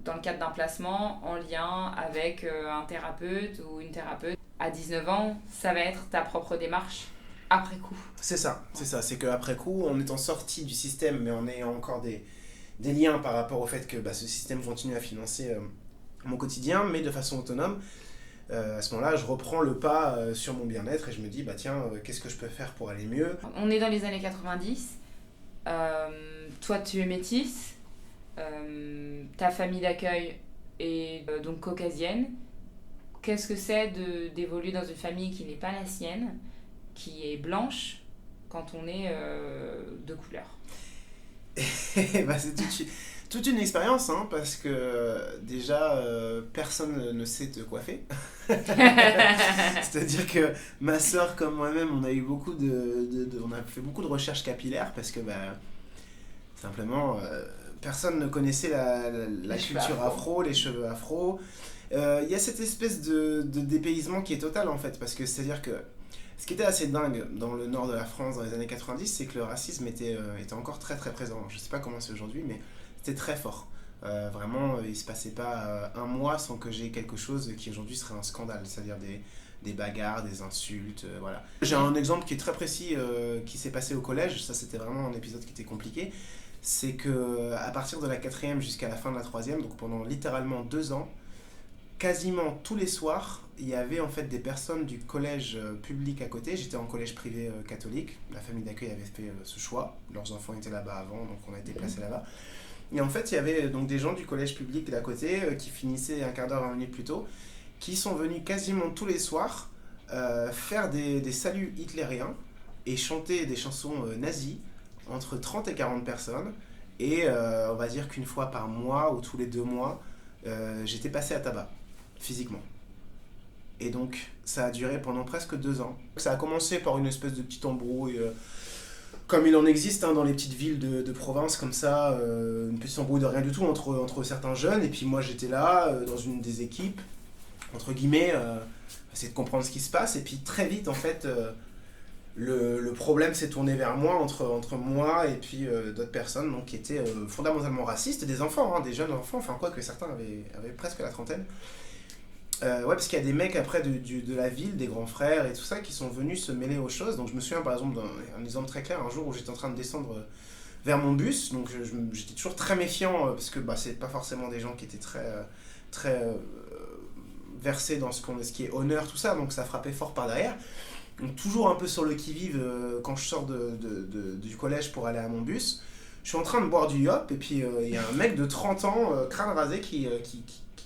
dans le cadre d'un placement, en lien avec un thérapeute ou une thérapeute. À 19 ans, ça va être ta propre démarche après coup. C'est ça. C'est qu'après coup, en étant sorti du système, mais en ayant encore des liens par rapport au fait que ce système continue à financer mon quotidien, mais de façon autonome, à ce moment-là, je reprends le pas sur mon bien-être et je me dis, qu'est-ce que je peux faire pour aller mieux ? On est dans les années 90. Toi, tu es métisse. Ta famille d'accueil est donc caucasienne. Qu'est-ce que c'est d'évoluer dans une famille qui n'est pas la sienne, qui est blanche, quand on est de couleur ? C'est toute une expérience, parce que déjà, personne ne sait te coiffer. C'est-à-dire que ma sœur comme moi-même, on a eu on a fait beaucoup de recherches capillaires parce que simplement, personne ne connaissait la culture afro, les cheveux afro. Il y a cette espèce de dépaysement qui est total en fait, parce que c'est-à-dire que ce qui était assez dingue dans le nord de la France dans les années 90, c'est que le racisme était encore très très présent. Je sais pas comment c'est aujourd'hui, mais c'était très fort. Vraiment, il se passait pas un mois sans que j'ai quelque chose qui aujourd'hui serait un scandale, c'est-à-dire des bagarres, des insultes, voilà. J'ai un exemple qui est très précis qui s'est passé au collège, ça c'était vraiment un épisode qui était compliqué. C'est que à partir de la 4e jusqu'à la fin de la 3e, donc pendant littéralement 2 ans, quasiment tous les soirs, il y avait en fait des personnes du collège public à côté. J'étais en collège privé catholique. La famille d'accueil avait fait ce choix. Leurs enfants étaient là-bas avant, donc on a été placés là-bas. Et en fait, il y avait donc des gens du collège public d'à côté qui finissaient un quart d'heure, 20 minutes plus tôt, qui sont venus quasiment tous les soirs faire des saluts hitlériens et chanter des chansons nazies entre 30 et 40 personnes. Et on va dire qu'une fois par mois ou tous les 2 mois, j'étais passé à tabac, physiquement. Et donc, ça a duré pendant presque 2 ans. Ça a commencé par une espèce de petite embrouille, comme il en existe dans les petites villes de province, comme ça, une petite embrouille de rien du tout entre certains jeunes. Et puis moi, j'étais là, dans une des équipes, entre guillemets, essayer de comprendre ce qui se passe. Et puis très vite, en fait, le problème s'est tourné vers moi, entre moi et puis d'autres personnes donc, qui étaient fondamentalement racistes, des enfants, des jeunes enfants, enfin quoi que certains avaient presque la trentaine. Parce qu'il y a des mecs après de la ville, des grands frères et tout ça, qui sont venus se mêler aux choses. Donc je me souviens par exemple d'un exemple très clair, un jour où j'étais en train de descendre vers mon bus, donc j'étais toujours très méfiant, parce que c'est pas forcément des gens qui étaient très versés dans ce qui est honneur, tout ça, donc ça frappait fort par derrière. Donc toujours un peu sur le qui-vive quand je sors du collège pour aller à mon bus. Je suis en train de boire du yop, et puis il y a un mec de 30 ans, crâne rasé, qui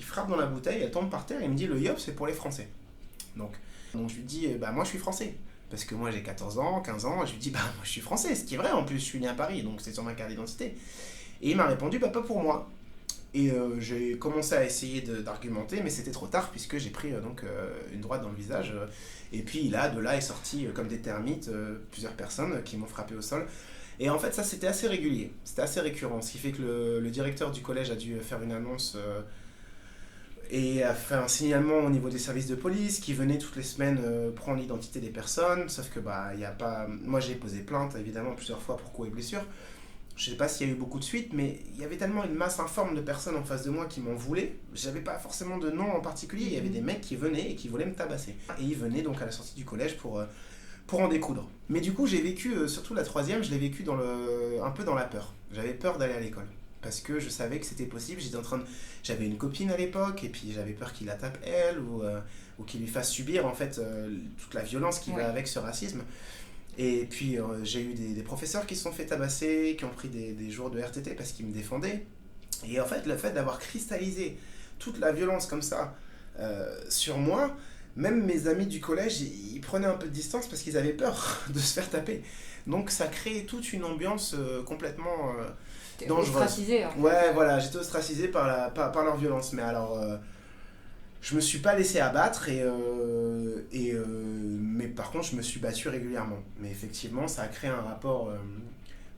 frappe dans la bouteille, elle tombe par terre, et il me dit le yop c'est pour les Français. Donc je lui dis moi je suis français, parce que moi j'ai 14 ans, 15 ans, et je lui dis moi je suis français, ce qui est vrai en plus, je suis né à Paris, donc c'est sur ma carte d'identité. Et il m'a répondu pas pour moi. Et j'ai commencé à essayer d'argumenter, mais c'était trop tard puisque j'ai pris une droite dans le visage. Et puis de là est sorti comme des termites plusieurs personnes qui m'ont frappé au sol. Et en fait ça c'était assez régulier, c'était assez récurrent, ce qui fait que le directeur du collège a dû faire une annonce et a fait un signalement au niveau des services de police qui venaient toutes les semaines prendre l'identité des personnes. Sauf que y a pas... Moi j'ai posé plainte évidemment plusieurs fois pour coups et blessures. Je sais pas s'il y a eu beaucoup de suites, mais il y avait tellement une masse informe de personnes en face de moi qui m'en voulaient. J'avais pas forcément de nom en particulier, il y avait des mecs qui venaient et qui voulaient me tabasser. Et ils venaient donc à la sortie du collège pour en découdre. Mais du coup, j'ai vécu, surtout la 3e, je l'ai vécu un peu dans la peur. J'avais peur d'aller à l'école. parce que je savais que c'était possible. J'avais une copine à l'époque, et puis j'avais peur qu'il la tape elle, ou qu'il lui fasse subir en fait toute la violence qui va avec ce racisme. Et puis j'ai eu des professeurs qui se sont fait tabasser, qui ont pris des jours de RTT parce qu'ils me défendaient. Et en fait, le fait d'avoir cristallisé toute la violence comme ça sur moi, même mes amis du collège, ils prenaient un peu de distance parce qu'ils avaient peur de se faire taper. Donc ça crée toute une ambiance complètement dangereuse. Ostracisé, en fait. Ouais, voilà, j'étais ostracisé par leur violence. Mais alors, je me suis pas laissé abattre, mais par contre, je me suis battu régulièrement. Mais effectivement, ça a créé un rapport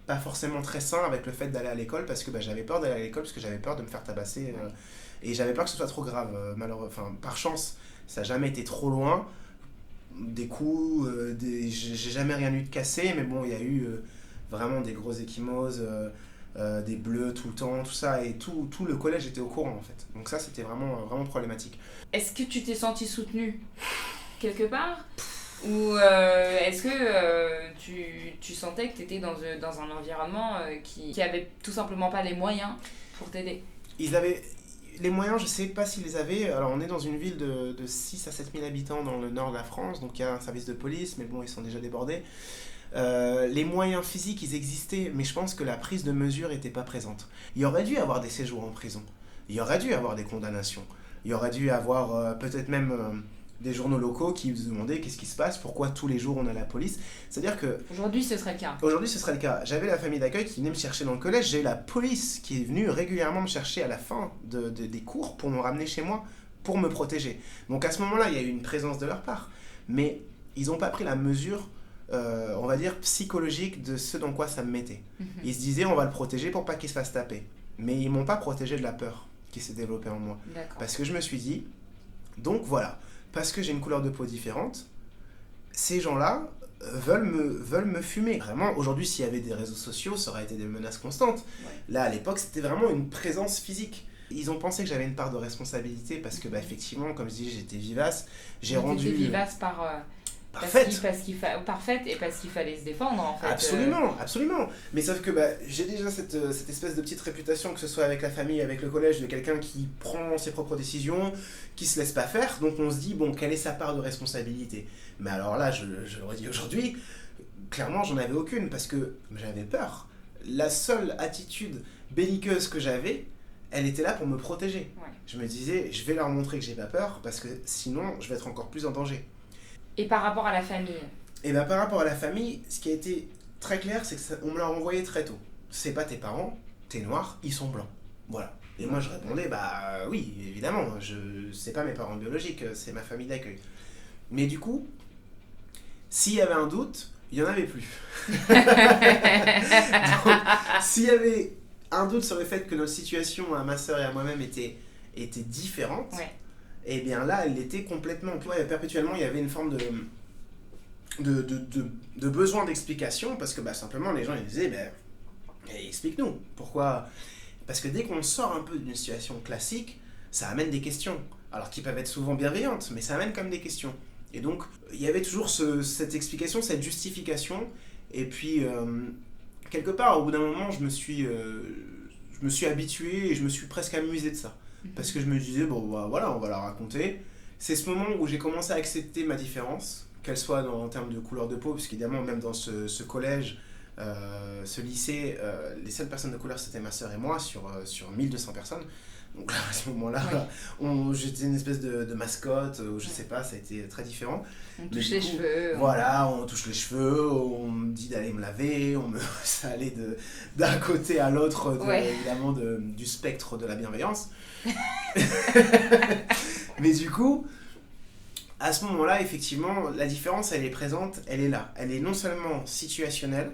pas forcément très sain avec le fait d'aller à l'école, parce que j'avais peur d'aller à l'école, parce que j'avais peur de me faire tabasser. Et j'avais peur que ce soit trop grave, malheureusement. Enfin, par chance, ça n'a jamais été trop loin. Des coups, j'ai jamais rien eu de cassé, mais bon, il y a eu vraiment des grosses ecchymoses, des bleus tout le temps, tout ça, et tout le collège était au courant en fait. Donc ça, c'était vraiment problématique. Est-ce que tu t'es senti soutenue quelque part ? Ou est-ce que tu sentais que tu étais dans un environnement qui avait tout simplement pas les moyens pour t'aider ? Ils avaient les moyens, je sais pas s'ils les avaient. Alors on est dans une ville de 6 à 7 000 habitants dans le nord de la France, donc il y a un service de police, mais bon, ils sont déjà débordés. Les moyens physiques, ils existaient, mais je pense que la prise de mesure n'était pas présente. Il y aurait dû avoir des séjours en prison, il y aurait dû avoir des condamnations, il y aurait dû avoir peut-être même des journaux locaux qui se demandaient qu'est-ce qui se passe, pourquoi tous les jours on a la police. C'est-à-dire que... Aujourd'hui, ce serait le cas. Aujourd'hui, ce serait le cas. J'avais la famille d'accueil qui venait me chercher dans le collège, j'ai eu la police qui est venue régulièrement me chercher à la fin des cours pour me ramener chez moi, pour me protéger. Donc à ce moment-là, il y a eu une présence de leur part, mais ils n'ont pas pris la mesure, on va dire, psychologique de ce dans quoi ça me mettait. Ils se disaient, on va le protéger pour pas qu'il se fasse taper. Mais ils m'ont pas protégé de la peur qui s'est développée en moi. D'accord. Parce que je me suis dit, donc voilà, parce que j'ai une couleur de peau différente, ces gens-là veulent me fumer. Vraiment, aujourd'hui, s'il y avait des réseaux sociaux, ça aurait été des menaces constantes. Ouais. Là, à l'époque, c'était vraiment une présence physique. Ils ont pensé que j'avais une part de responsabilité parce que, effectivement, comme je dis, j'étais vivace. J'ai rendu... J'étais vivace parfaite. Parfaite et parce qu'il fallait se défendre, en fait. Absolument. Mais sauf que j'ai déjà cette espèce de petite réputation, que ce soit avec la famille, avec le collège, de quelqu'un qui prend ses propres décisions, qui se laisse pas faire. Donc on se dit, bon, quelle est sa part de responsabilité ? Mais alors là, je le redis aujourd'hui, clairement, j'en avais aucune parce que j'avais peur. La seule attitude belliqueuse que j'avais, elle était là pour me protéger. Ouais. Je me disais, je vais leur montrer que j'ai pas peur parce que sinon, je vais être encore plus en danger. Et par rapport à la famille ? Et par rapport à la famille, ce qui a été très clair, c'est qu'on me l'a renvoyé très tôt. C'est pas tes parents, t'es noir, ils sont blancs. Voilà. Et moi je répondais, oui, évidemment, c'est pas mes parents biologiques, c'est ma famille d'accueil. Mais du coup, s'il y avait un doute, il y en avait plus. Donc, s'il y avait un doute sur le fait que notre situation à ma sœur et à moi-même était différente, ouais. Et bien là, elle l'était complètement. Perpétuellement, il y avait une forme de besoin d'explication, parce que simplement, les gens ils disaient, explique-nous, pourquoi ? Parce que dès qu'on sort un peu d'une situation classique, ça amène des questions, alors qui peuvent être souvent bienveillantes, mais ça amène quand même des questions. Et donc, il y avait toujours cette explication, cette justification, et puis, quelque part, au bout d'un moment, je me suis habitué, et je me suis presque amusé de ça. Parce que je me disais, voilà, on va la raconter. C'est ce moment où j'ai commencé à accepter ma différence, qu'elle soit en termes de couleur de peau, parce qu'évidemment, même dans ce collège, ce lycée, les seules personnes de couleur, c'était ma sœur et moi, sur 1200 personnes. Donc là, à ce moment-là, j'étais une espèce de mascotte, ou je sais pas, ça a été très différent. On touche les cheveux. Voilà, on touche les cheveux, on me dit d'aller me laver, ça allait d'un côté à l'autre, évidemment, du spectre de la bienveillance. Mais du coup, à ce moment-là, effectivement, la différence, elle est présente, elle est là. Elle est non seulement situationnelle,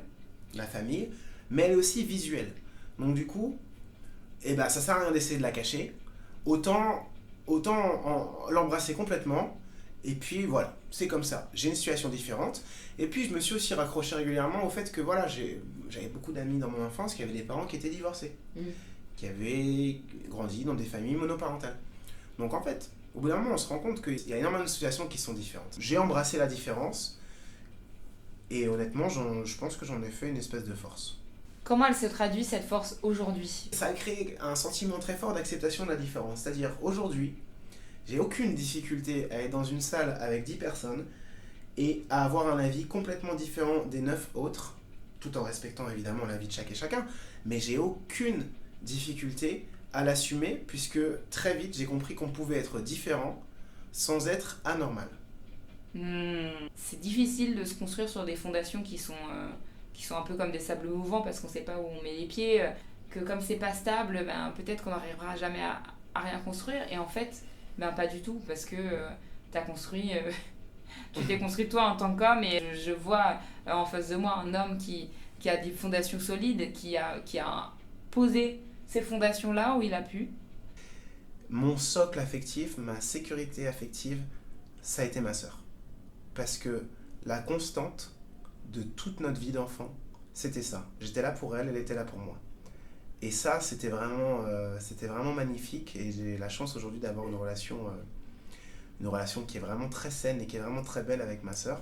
la famille, mais elle est aussi visuelle. Donc du coup, ça sert à rien d'essayer de la cacher. Autant l'embrasser complètement. Et puis voilà, c'est comme ça. J'ai une situation différente. Et puis je me suis aussi raccroché régulièrement au fait que voilà, j'avais beaucoup d'amis dans mon enfance qui avaient des parents qui étaient divorcés. Qui avaient grandi dans des familles monoparentales. Donc en fait, au bout d'un moment, on se rend compte qu'il y a énormément de situations qui sont différentes. J'ai embrassé la différence. Et honnêtement, je pense que j'en ai fait une espèce de force. Comment elle se traduit cette force aujourd'hui? Ça a créé un sentiment très fort d'acceptation de la différence. C'est-à-dire, aujourd'hui, j'ai aucune difficulté à être dans une salle avec 10 personnes et à avoir un avis complètement différent des 9 autres, tout en respectant évidemment l'avis de chaque et chacun, mais j'ai aucune difficulté à l'assumer, puisque très vite j'ai compris qu'on pouvait être différent sans être anormal. C'est difficile de se construire sur des fondations qui sont un peu comme des sables mouvants parce qu'on ne sait pas où on met les pieds, que comme c'est pas stable, peut-être qu'on n'arrivera jamais à rien construire, et en fait, pas du tout, parce que t'as construit... tu t'es construit toi en tant qu'homme, et je vois en face de moi un homme qui a des fondations solides, qui a posé ces fondations-là où il a pu. Mon socle affectif, ma sécurité affective, ça a été ma sœur. Parce que la constante de toute notre vie d'enfant, c'était ça. J'étais là pour elle, elle était là pour moi. Et ça, c'était vraiment magnifique, et j'ai la chance aujourd'hui d'avoir une relation qui est vraiment très saine et qui est vraiment très belle avec ma sœur,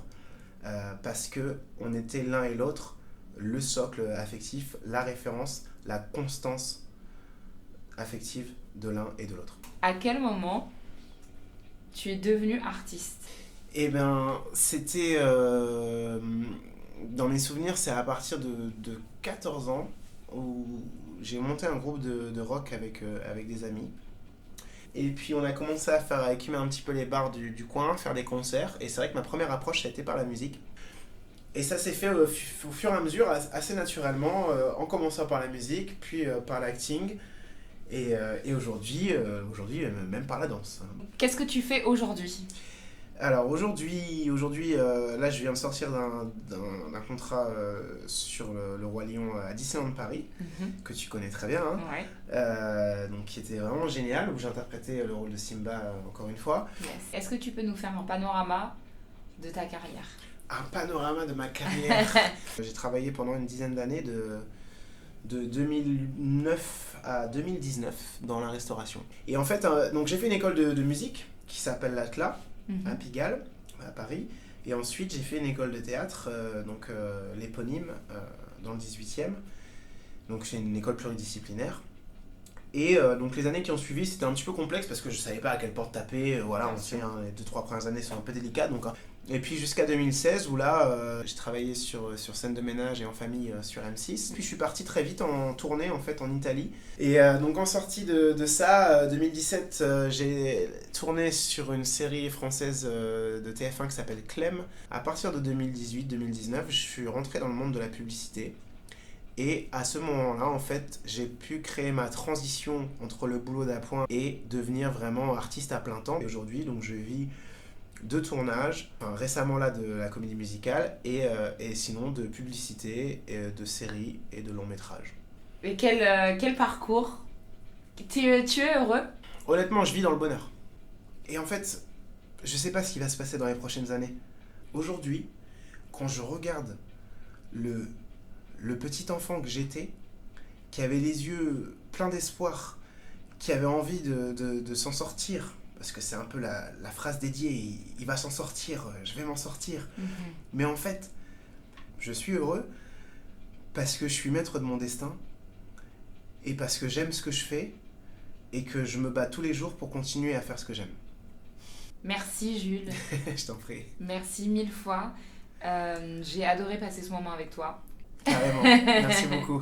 parce qu'on était l'un et l'autre le socle affectif, la référence, la constance affective de l'un et de l'autre. À quel moment tu es devenu artiste? Eh bien, c'était... dans mes souvenirs, c'est à partir de 14 ans où j'ai monté un groupe de rock avec des amis. Et puis on a commencé à écumer un petit peu les bars du coin, faire des concerts. Et c'est vrai que ma première approche, ça a été par la musique. Et ça s'est fait au fur et à mesure, assez naturellement, en commençant par la musique, puis par l'acting. Et aujourd'hui, même par la danse. Qu'est-ce que tu fais aujourd'hui? Alors aujourd'hui, là je viens de sortir d'un contrat sur le Roi Lion à Disneyland Paris, que tu connais très bien, hein. Ouais. Donc qui était vraiment génial, où j'interprétais le rôle de Simba encore une fois. Yes. Est-ce que tu peux nous faire un panorama de ta carrière? Un panorama de ma carrière. J'ai travaillé pendant une dizaine d'années, de 2009 à 2019 dans la restauration. Et en fait, donc j'ai fait une école de musique qui s'appelle l'Atlas, à Pigalle, à Paris. Et ensuite, j'ai fait une école de théâtre, l'éponyme, dans le 18e. Donc, c'est une école pluridisciplinaire. Et donc, les années qui ont suivi, c'était un petit peu complexe parce que je ne savais pas à quelle porte taper. Voilà, on sait, les 2-3 premières années sont un peu délicates. Donc, et puis, jusqu'à 2016, où là, j'ai travaillé sur scène de ménage et en famille sur M6. Puis, je suis parti très vite en tournée, en fait, en Italie. Et donc, en sortie de ça, 2017, j'ai tourné sur une série française de TF1 qui s'appelle Clem. À partir de 2018-2019, je suis rentré dans le monde de la publicité. Et à ce moment-là, en fait, j'ai pu créer ma transition entre le boulot d'appoint et devenir vraiment artiste à plein temps. Et aujourd'hui, donc, je vis de tournage, récemment là de la comédie musicale, et sinon de publicité, de séries et de longs métrages. Et quel parcours? Tu es heureux? Honnêtement, je vis dans le bonheur. Et en fait, je sais pas ce qui va se passer dans les prochaines années. Aujourd'hui, quand je regarde le petit enfant que j'étais, qui avait les yeux pleins d'espoir, qui avait envie de s'en sortir, parce que c'est un peu la phrase dédiée, il va s'en sortir, je vais m'en sortir. Mais en fait, je suis heureux parce que je suis maître de mon destin, et parce que j'aime ce que je fais, et que je me bats tous les jours pour continuer à faire ce que j'aime. Merci Jules. Je t'en prie. Merci 1000 fois. J'ai adoré passer ce moment avec toi. Carrément, merci beaucoup.